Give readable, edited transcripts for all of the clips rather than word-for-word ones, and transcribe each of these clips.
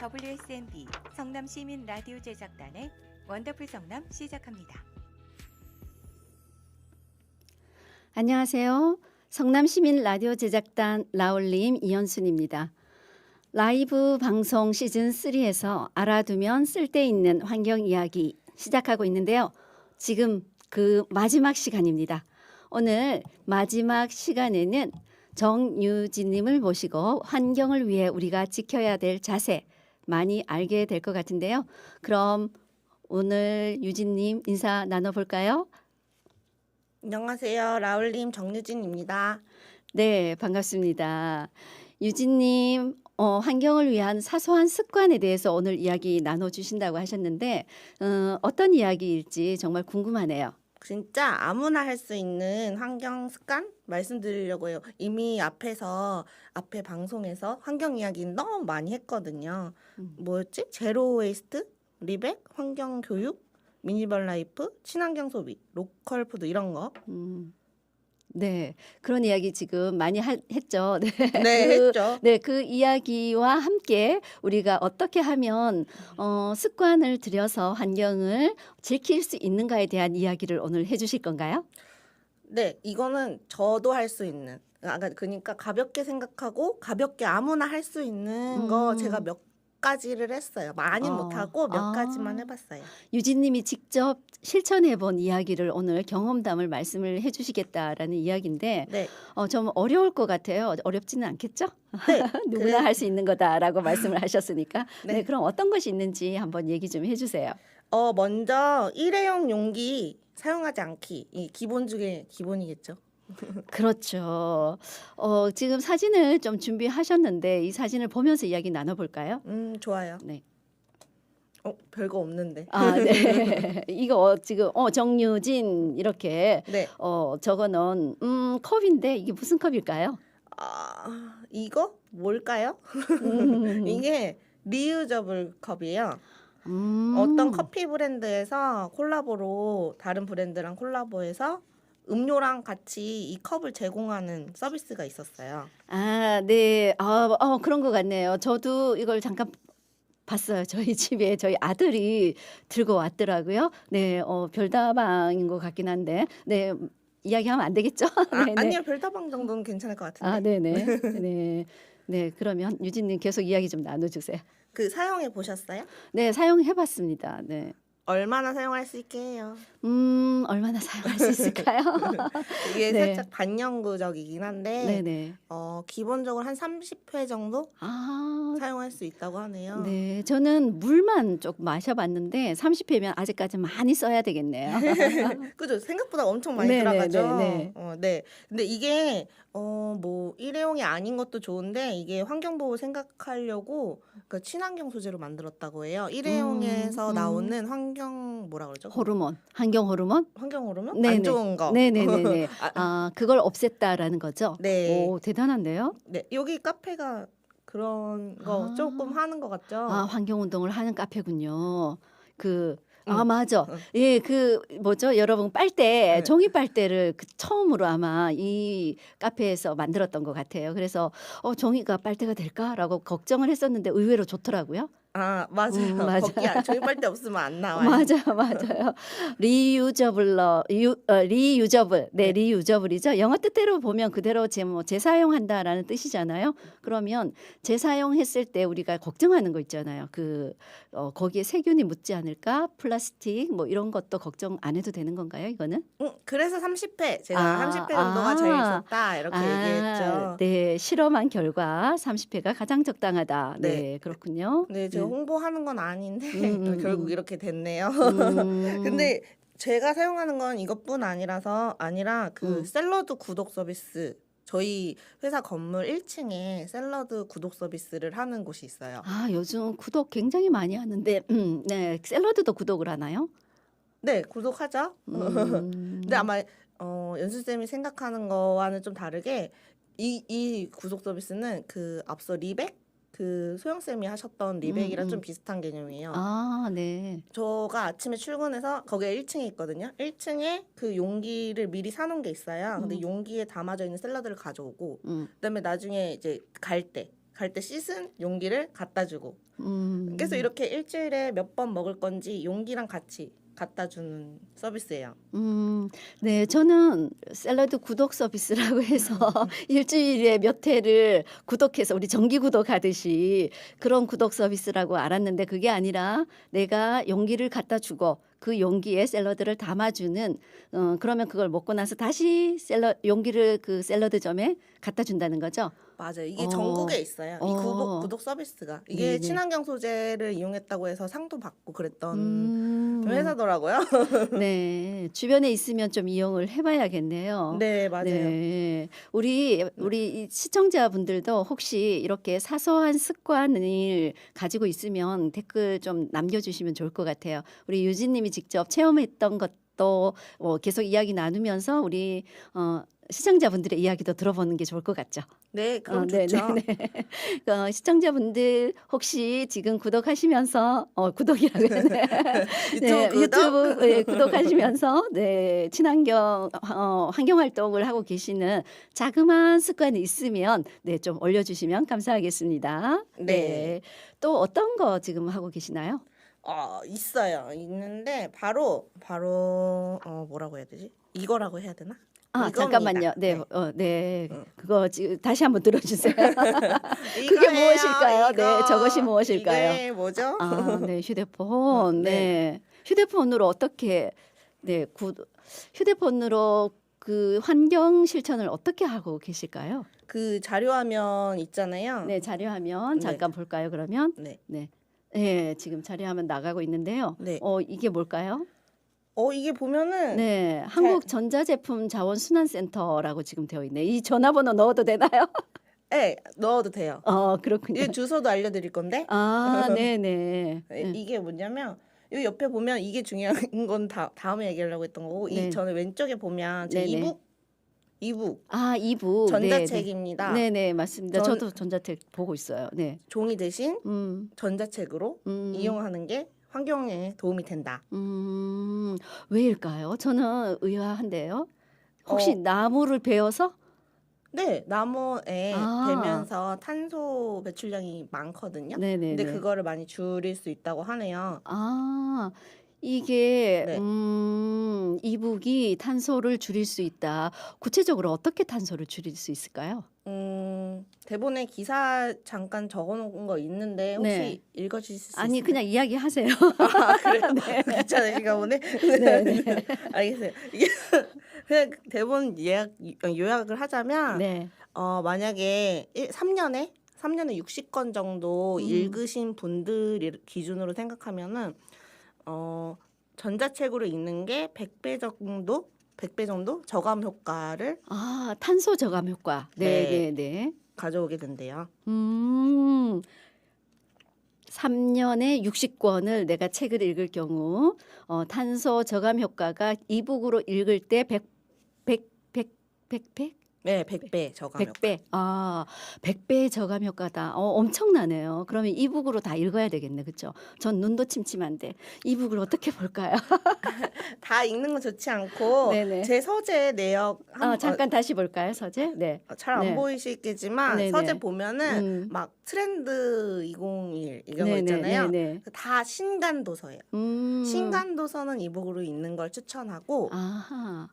WSMB 성남시민 라디오 제작단의 원더풀 성남 시작합니다. 안녕하세요. 성남시민 라디오 제작단 라울림 이현순입니다. 라이브 방송 시즌 3에서 알아두면 쓸데있는 환경 이야기 시작하고 있는데요. 지금 그 마지막 시간입니다. 오늘 마지막 시간에는 정유진님을 모시고 환경을 위해 우리가 지켜야 될 자세 많이 알게 될 것 같은데요. 그럼 오늘 유진님 인사 나눠볼까요? 안녕하세요. 라울님 정유진입니다. 네, 반갑습니다. 유진님, 환경을 위한 사소한 습관에 대해서 오늘 이야기 나눠주신다고 하셨는데 어떤 이야기일지 정말 궁금하네요. 진짜 아무나 할 수 있는 환경 습관 말씀드리려고 해요. 이미 앞에 방송에서 환경 이야기 너무 많이 했거든요. 뭐였지? 제로 웨이스트, 리백, 환경 교육, 미니멀 라이프, 친환경 소비, 로컬 푸드 이런 거. 네, 그런 이야기 지금 많이 했죠. 네, 네, 했죠. 네, 그 이야기와 함께 우리가 어떻게 하면 습관을 들여서 환경을 지킬 수 있는가에 대한 이야기를 오늘 해주실 건가요? 네, 이거는 저도 할 수 있는. 그러니까 가볍게 생각하고 가볍게 아무나 할 수 있는 거 제가 몇 가지를 했어요. 많이는 못하고 몇 가지만 해봤어요. 유진님이 직접 실천해본 이야기를 오늘 경험담을 말씀을 해주시겠다라는 이야기인데 네, 좀 어려울 것 같아요. 어렵지는 않겠죠? 네. 누구나 할 수 있는 거다라고 말씀을 하셨으니까 네. 네, 그럼 어떤 것이 있는지 한번 얘기 좀 해주세요. 먼저 일회용 용기 사용하지 않기. 이 기본 중에 기본이겠죠. 그렇죠. 지금 사진을 좀 준비하셨는데 이 사진을 보면서 이야기 나눠볼까요? 좋아요. 네. 별거 없는데. 아, 네. 이거 지금 정유진 이렇게 네. 적어놓은 컵인데 이게 무슨 컵일까요? 이거 뭘까요? 이게 리유저블 컵이에요. 어떤 커피 브랜드에서 콜라보로 다른 브랜드랑 콜라보해서 음료랑 같이 이 컵을 제공하는 서비스가 있었어요. 아, 네. 그런 것 같네요. 저도 이걸 잠깐 봤어요. 저희 집에 저희 아들이 들고 왔더라고요. 네, 별다방인 것 같긴 한데, 네, 이야기하면 안 되겠죠? 네네. 아니요, 별다방 정도는 괜찮을 것 같은데. 아, 네네. 네, 네. 그러면 유진님 계속 이야기 좀 나눠주세요. 그 사용해 보셨어요? 네, 사용해봤습니다. 네. 얼마나 사용할 수 있게 해요? 얼마나 사용할 수 있을까요? 이게 네. 살짝 반영구적이긴 한데 네네. 기본적으로 한 30회 정도 아, 사용할 수 있다고 하네요. 네. 저는 물만 조금 마셔봤는데 30회면 아직까지 많이 써야 되겠네요. 그죠? 생각보다 엄청 많이 네네, 들어가죠. 네네. 네. 근데 이게 뭐 일회용이 아닌 것도 좋은데 이게 환경 보호 생각하려고 그 친환경 소재로 만들었다고 해요. 일회용에서 나오는 환경 뭐라 그러죠? 호르몬, 환경 호르몬? 환경 호르몬? 네네. 안 좋은 거. 네네네네. 그걸 없앴다라는 거죠? 네. 오, 대단한데요? 네. 여기 카페가 그런 거 조금 하는 것 같죠? 환경 운동을 하는 카페군요. 응. 맞아. 응. 예, 뭐죠? 여러분 빨대, 네. 종이 빨대를 처음으로 아마 이 카페에서 만들었던 것 같아요. 그래서 종이가 빨대가 될까라고 걱정을 했었는데 의외로 좋더라고요. 맞아요. 맞아요. 거기 종이빨대 없으면 안 나와요. 맞아요. 리유저블. 네, 리유저블이죠. 영어 뜻대로 보면 그대로 재사용한다라는 뜻이잖아요. 그러면 재사용했을 때 우리가 걱정하는 거 있잖아요. 거기에 세균이 묻지 않을까? 플라스틱 뭐 이런 것도 걱정 안 해도 되는 건가요, 이거는? 그래서 30회 제가 30회 정도가 제일 좋다 이렇게 얘기했죠. 네, 실험한 결과 30회가 가장 적당하다. 네, 네. 그렇군요. 네, 제가 홍보하는 건 아닌데 결국 이렇게 됐네요. 음. 근데 제가 사용하는 건 이것뿐 아니라 그 샐러드 구독 서비스. 저희 회사 건물 1층에 샐러드 구독 서비스를 하는 곳이 있어요. 요즘 구독 굉장히 많이 하는데, 네, 샐러드도 구독을 하나요? 네, 구독하죠. 근데 아마 연수쌤이 생각하는 거와는 좀 다르게 이 구독 서비스는 그 앞서 리백 그 소영쌤이 하셨던 리백이랑 좀 비슷한 개념이에요. 네. 저가 아침에 출근해서 거기에 1층에 있거든요. 1층에 그 용기를 미리 사놓은 게 있어요. 근데 용기에 담아져 있는 샐러드를 가져오고 그다음에 나중에 이제 갈 때 씻은 용기를 갖다 주고 그래서 이렇게 일주일에 몇 번 먹을 건지 용기랑 같이 갖다 주는 서비스예요. 네, 저는 샐러드 구독 서비스라고 해서 일주일에 몇 회를 구독해서 우리 정기 구독하듯이 그런 구독 서비스라고 알았는데 그게 아니라 내가 용기를 갖다 주고 그 용기에 샐러드를 담아주는 그러면 그걸 먹고 나서 다시 용기를 그 샐러드점에 갖다 준다는 거죠. 맞아요. 이게 어. 전국에 있어요. 이 어. 구독 서비스가. 이게 네네. 친환경 소재를 이용했다고 해서 상도 받고 그랬던 음, 회사더라고요. 네, 주변에 있으면 좀 이용을 해봐야겠네요. 네, 맞아요. 네, 우리 이 시청자분들도 혹시 이렇게 사소한 습관을 가지고 있으면 댓글 좀 남겨주시면 좋을 것 같아요. 우리 유진님이 직접 체험했던 것도 계속 이야기 나누면서 우리 시청자분들의 이야기도 들어보는 게 좋을 것 같죠. 네, 그럼 네, 좋죠. 네, 네. 시청자분들 혹시 지금 구독하시면서 구독이라고 했네. 네, 유튜브 구독? 유튜브 구독하시면서 네, 친환경 환경 활동을 하고 계시는 자그마한 습관이 있으면 네, 좀 올려주시면 감사하겠습니다. 네. 또 어떤 거 지금 하고 계시나요? 있어요. 있는데 바로 뭐라고 해야 되지? 이거라고 해야 되나? 이겁니다. 잠깐만요. 네, 네, 그거 다시 한번 들어주세요. 그게 이거예요, 무엇일까요? 이거. 네, 저것이 무엇일까요? 이게 뭐죠? 네, 휴대폰. 네. 네. 휴대폰으로 어떻게 휴대폰으로 그 환경 실천을 어떻게 하고 계실까요? 그 자료화면 있잖아요. 네, 자료화면 네. 잠깐 볼까요, 그러면? 네. 네. 네, 지금 자료화면 나가고 있는데요. 네. 이게 뭘까요? 이게 보면은 네, 한국전자제품 자원순환센터라고 지금 되어 있네요. 이 전화번호 넣어도 되나요? 네, 넣어도 돼요. 그렇군요. 이 주소도 알려드릴 건데 네네. 이게 뭐냐면 이 옆에 보면 이게 중요한 건 다음에 얘기하려고 했던 거고 네. 저는 왼쪽에 보면 제 네네. 이북 이북. 전자책입니다. 네네, 맞습니다. 전- 저도 전자책 보고 있어요. 네. 종이 대신 음, 전자책으로 음, 이용하는 게 환경에 도움이 된다. 왜일까요? 저는 의아한데요. 혹시 어. 나무를 베어서? 네, 나무에 아. 베면서 탄소 배출량이 많거든요. 네네네. 근데 그거를 많이 줄일 수 있다고 하네요. 이게 네. 이북이 탄소를 줄일 수 있다. 구체적으로 어떻게 탄소를 줄일 수 있을까요? 대본에 기사 잠깐 적어놓은 거 있는데 혹시 네. 읽어주실 수 아니, 있어요? 그냥 이야기하세요. 그래요? 귀찮으신가 보네. 네, 네. 알겠어요. 이게 그냥 대본 요약을 하자면 네. 만약에 3년에 60건 정도 읽으신 분들 기준으로 생각하면은 전자책으로 읽는 게 100배 정도 저감 효과를 탄소 저감 효과. 네. 네, 네, 네. 가져오게 된대요. 3년에 60권을 내가 책을 읽을 경우 탄소 저감 효과가 이북으로 읽을 때 100배? 네, 100배 저감 효과. 100배. 100배의 저감 효과다. 엄청나네요. 그러면 이북으로 다 읽어야 되겠네. 그렇죠? 전 눈도 침침한데 이북을 어떻게 볼까요? 다 읽는 건 좋지 않고 네네. 제 서재 내역 잠깐 다시 볼까요, 서재? 네. 잘 안 네. 보이시겠지만 네네. 서재 보면은 음. 막 트렌드 2021 이런 거 네네, 있잖아요. 네네. 다 신간 도서예요. 신간 도서는 이북으로 읽는 걸 추천하고 아하.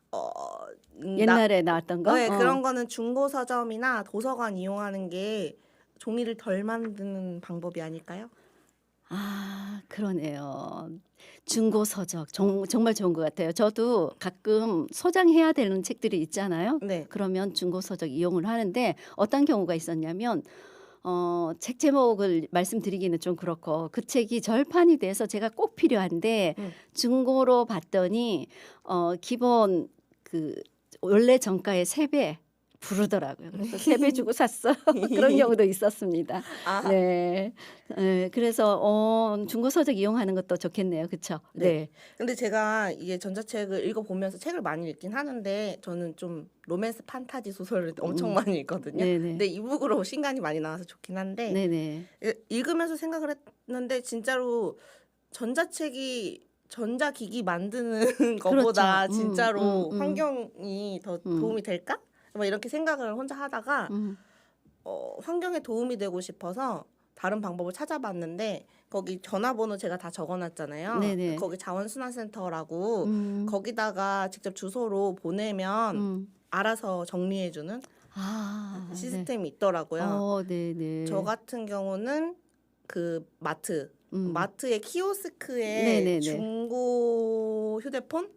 나- 옛날에 나왔던 거? 네, 그런 거는 중고 서점이나 도서관 이용하는 게 종이를 덜 만드는 방법이 아닐까요? 그러네요. 중고 서적 정말 좋은 것 같아요. 저도 가끔 소장해야 되는 책들이 있잖아요. 네. 그러면 중고 서적 이용을 하는데 어떤 경우가 있었냐면 책 제목을 말씀드리기는 좀 그렇고 그 책이 절판이 돼서 제가 꼭 필요한데 중고로 봤더니 기본 그 원래 정가의 3배 부르더라고요. 그래서 3배 주고 샀어. 그런 경우도 있었습니다. 네. 그래서 중고 서적 이용하는 것도 좋겠네요. 그렇죠? 네. 근데 제가 이게 전자책을 읽어보면서 책을 많이 읽긴 하는데 저는 좀 로맨스 판타지 소설을 엄청 많이 읽거든요. 네네. 근데 이북으로 신간이 많이 나와서 좋긴 한데 네네. 읽으면서 생각을 했는데 진짜로 전자기기 만드는 것보다 그렇죠. 진짜로 환경이 더 도움이 될까? 뭐 이렇게 생각을 혼자 하다가 환경에 도움이 되고 싶어서 다른 방법을 찾아봤는데 거기 전화번호 제가 다 적어놨잖아요. 네네. 거기 자원순환센터라고 음. 거기다가 직접 주소로 보내면 음. 알아서 정리해주는 네. 시스템이 있더라고요. 네네. 저 같은 경우는 그 마트의 키오스크에 네네네. 중고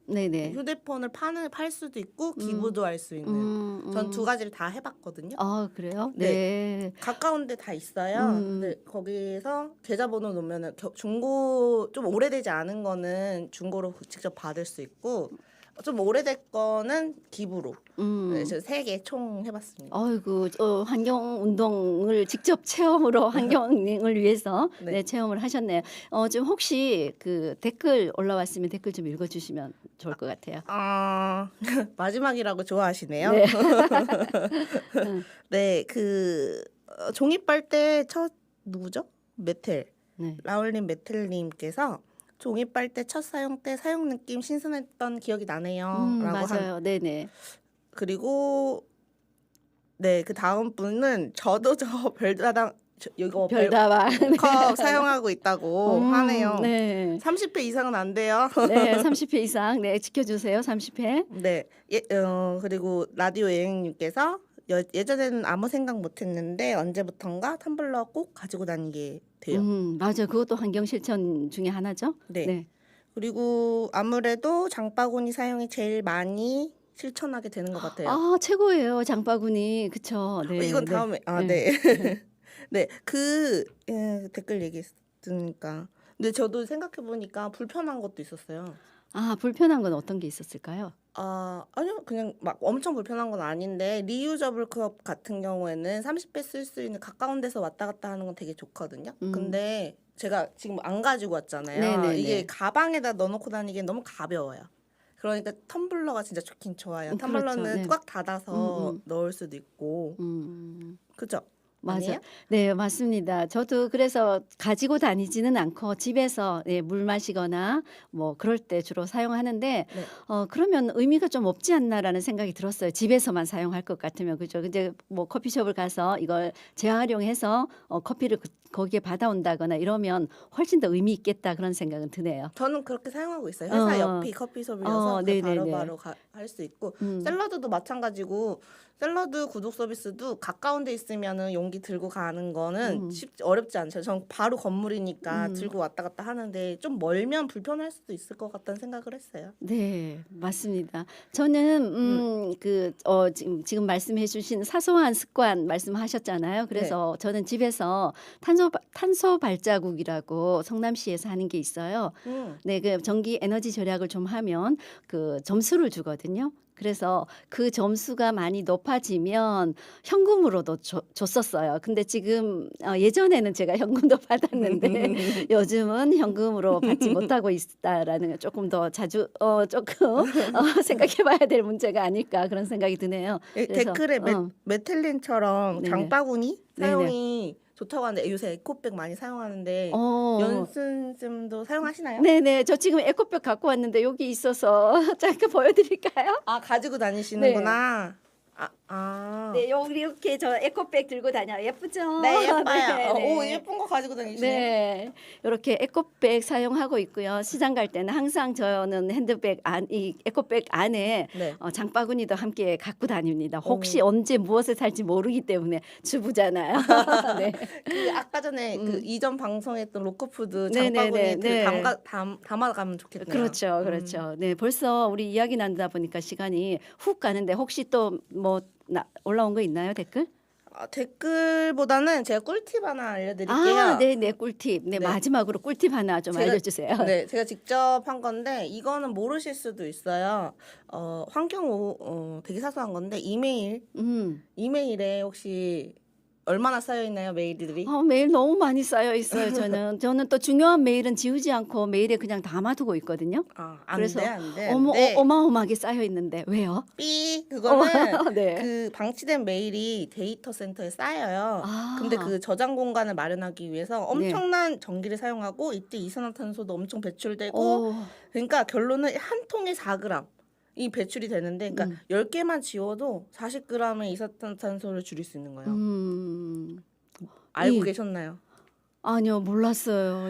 네네. 휴대폰을 팔 수도 있고 기부도 할 수 있는. 전 두 가지를 다 해봤거든요. 아, 그래요? 네. 네. 가까운데 다 있어요. 근데 거기서 계좌번호 놓으면은 중고 좀 오래되지 않은 거는 중고로 직접 받을 수 있고 좀 오래된 거는 기부로. 네, 저 3개 총 해봤습니다. 아이고, 환경 운동을 직접 체험으로 환경을 위해서 네. 네, 체험을 하셨네요. 좀 혹시 그 댓글 올라왔으면 댓글 좀 읽어주시면 좋을 것 같아요. 마지막이라고 좋아하시네요. 네. 네, 종이빨대 누구죠? 메텔. 네. 라울님 메텔님께서 종이빨대 첫 사용 때 사용 느낌 신선했던 기억이 나네요. 라고 맞아요. 네네. 그리고 네, 그 다음 분은 저도 이거 별다방. 컵 사용하고 있다고 하네요. 네. 30회 이상은 안 돼요. 네, 30회 이상. 네, 지켜주세요. 30회. 네, 그리고 라디오 여행님께서 예전에는 아무 생각 못했는데 언제부턴가 텀블러 꼭 가지고 다니게 돼요. 맞아. 그것도 환경 실천 중에 하나죠. 네. 네. 그리고 아무래도 장바구니 사용이 제일 많이 실천하게 되는 것 같아요. 아, 최고예요. 장바구니. 그쵸. 네. 이건 네. 다음에 네. 네. 네, 댓글 얘기했으니까. 근데 저도 생각해 보니까 불편한 것도 있었어요. 아, 불편한 건 어떤 게 있었을까요? 아니요, 그냥 막 엄청 불편한 건 아닌데 리유저블 컵 같은 경우에는 30배 쓸 수 있는 가까운 데서 왔다 갔다 하는 건 되게 좋거든요. 근데 제가 지금 안 가지고 왔잖아요. 네네네. 이게 가방에다 넣어놓고 다니기엔 너무 가벼워요. 그러니까 텀블러가 진짜 좋긴 좋아요. 그렇죠. 텀블러는 네. 꽉 닫아서 넣을 수도 있고. 그죠? 맞아. 아니에요? 네, 맞습니다. 저도 그래서 가지고 다니지는 않고 집에서 물 마시거나 뭐 그럴 때 주로 사용하는데 네. 그러면 의미가 좀 없지 않나라는 생각이 들었어요. 집에서만 사용할 것 같으면 그죠. 이제 뭐 커피숍을 가서 이걸 재활용해서 커피를 거기에 받아온다거나 이러면 훨씬 더 의미 있겠다 그런 생각은 드네요. 저는 그렇게 사용하고 있어요. 회사 옆이 커피숍이어서 네네네. 바로바로 할 수 있고 샐러드도 마찬가지고 샐러드 구독 서비스도 가까운 데 있으면은 용기 들고 가는 거는 어렵지 않죠. 전 바로 건물이니까 들고 왔다 갔다 하는데 좀 멀면 불편할 수도 있을 것 같다는 생각을 했어요. 네, 맞습니다. 저는 지금 말씀해 주신 사소한 습관 말씀하셨잖아요. 그래서 저는 집에서 탄소 발자국이라고 성남시에서 하는 게 있어요. 네, 그 전기 에너지 절약을 좀 하면 그 점수를 주거든요. 그래서 그 점수가 많이 높아지면 현금으로도 줬었어요. 근데 지금 예전에는 제가 현금도 받았는데 요즘은 현금으로 받지 못하고 있다라는 걸 조금 더 자주 생각해봐야 될 문제가 아닐까 그런 생각이 드네요. 그래서, 댓글에 메텔린처럼 네네. 장바구니 네네. 사용이 좋다고 하는데 요새 에코백 많이 사용하는데 연순 쌤도 사용하시나요? 네네. 저 지금 에코백 갖고 왔는데 여기 있어서 잠깐 보여드릴까요? 가지고 다니시는구나. 네, 여기 이렇게 저 에코백 들고 다녀요. 예쁘죠? 네, 예뻐요. 네. 오, 예쁜 거 가지고 다니시네. 네, 이렇게 에코백 사용하고 있고요. 시장 갈 때는 항상 저는 이 에코백 안에 네. 장바구니도 함께 갖고 다닙니다. 혹시 언제 무엇을 살지 모르기 때문에 주부잖아요. 네. 아까 전에 그 이전 방송했던 로커푸드 네네네, 장바구니 네. 담아가면 좋겠네요. 그렇죠, 그렇죠. 네, 벌써 우리 이야기 나누다 보니까 시간이 훅 가는데 혹시 또 뭐 올라온 거 있나요, 댓글? 댓글보다는 제가 꿀팁 하나 알려드릴게요. 네, 꿀팁. 네, 네. 마지막으로 꿀팁 하나 좀 알려주세요. 네, 제가 직접 한 건데 이거는 모르실 수도 있어요. 되게 사소한 건데 이메일에 혹시 얼마나 쌓여 있나요, 메일들이? 메일 너무 많이 쌓여 있어요. 저는 또 중요한 메일은 지우지 않고 메일에 그냥 담아두고 있거든요. 그래서 안 돼. 어마어마하게 쌓여 있는데 왜요? 그거는 네. 그 방치된 메일이 데이터 센터에 쌓여요. 근데 그 저장 공간을 마련하기 위해서 엄청난 전기를 사용하고 이때 이산화탄소도 엄청 배출되고 그러니까 결론은 한 통에 4g 이 배출이 되는데 그러니까 10개만 지워도 40g의 이산화탄소를 줄일 수 있는 거예요. 알고 계셨나요? 아니요, 몰랐어요.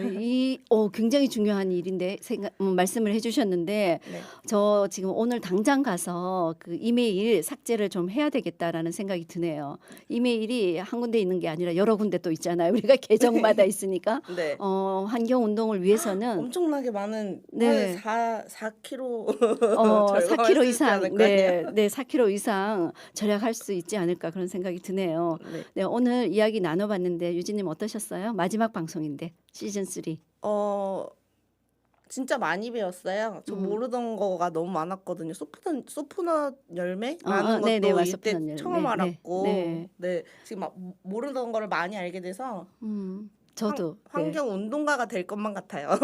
굉장히 중요한 일인데 말씀을 해주셨는데 네. 저 지금 오늘 당장 가서 그 이메일 삭제를 좀 해야 되겠다라는 생각이 드네요. 이메일이 한 군데 있는 게 아니라 여러 군데 또 있잖아요. 우리가 계정마다 있으니까 네. 환경 운동을 위해서는 엄청나게 많은 네. 4kg 4kg 이상, 네. 네, 4kg 이상 절약할 수 있지 않을까 그런 생각이 드네요. 네. 네, 오늘 이야기 나눠봤는데 유진님 어떠셨어요? 마지막 방송인데 시즌 3. 진짜 많이 배웠어요. 저 모르던 거가 너무 많았거든요. 소프넛 열매라는 것도 네네, 이때 소프넛 열매. 처음 네, 알았고, 네. 네, 지금 막 모르던 거를 많이 알게 돼서 저도 환경 운동가가 될 것만 같아요.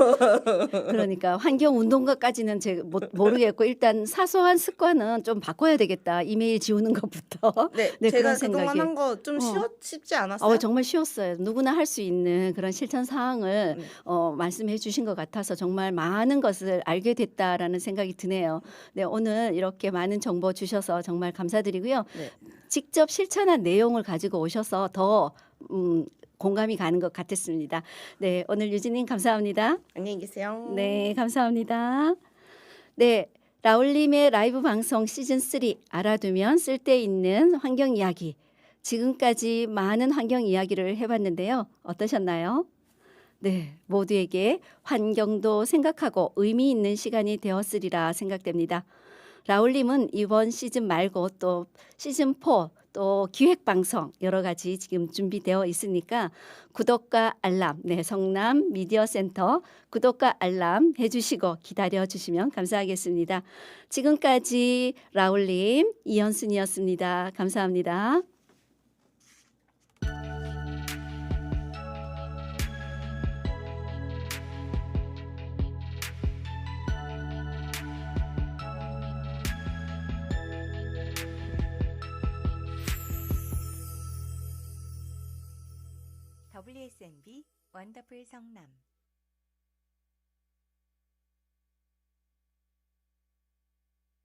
그러니까 환경 운동가까지는 제가 모르겠고 일단 사소한 습관은 좀 바꿔야 되겠다. 이메일 지우는 것부터. 네, 네, 제가 그런 그동안 생각이. 한 거 좀 쉽지 않았어요? 정말 쉬웠어요. 누구나 할 수 있는 그런 실천 사항을 말씀해 주신 것 같아서 정말 많은 것을 알게 됐다라는 생각이 드네요. 네, 오늘 이렇게 많은 정보 주셔서 정말 감사드리고요. 네. 직접 실천한 내용을 가지고 오셔서 더 공감이 가는 것 같았습니다. 네, 오늘 유진님 감사합니다. 안녕히 계세요. 네, 감사합니다. 네, 라울님의 라이브 방송 시즌 3 알아두면 쓸데있는 환경 이야기. 지금까지 많은 환경 이야기를 해봤는데요. 어떠셨나요? 네, 모두에게 환경도 생각하고 의미 있는 시간이 되었으리라 생각됩니다. 라울님은 이번 시즌 말고 또 시즌 4 또 기획 방송 여러 가지 지금 준비되어 있으니까 구독과 알람, 네, 성남 미디어 센터 구독과 알람 해주시고 기다려 주시면 감사하겠습니다. 지금까지 라울님 이현순이었습니다. 감사합니다. WSNB 원더풀 성남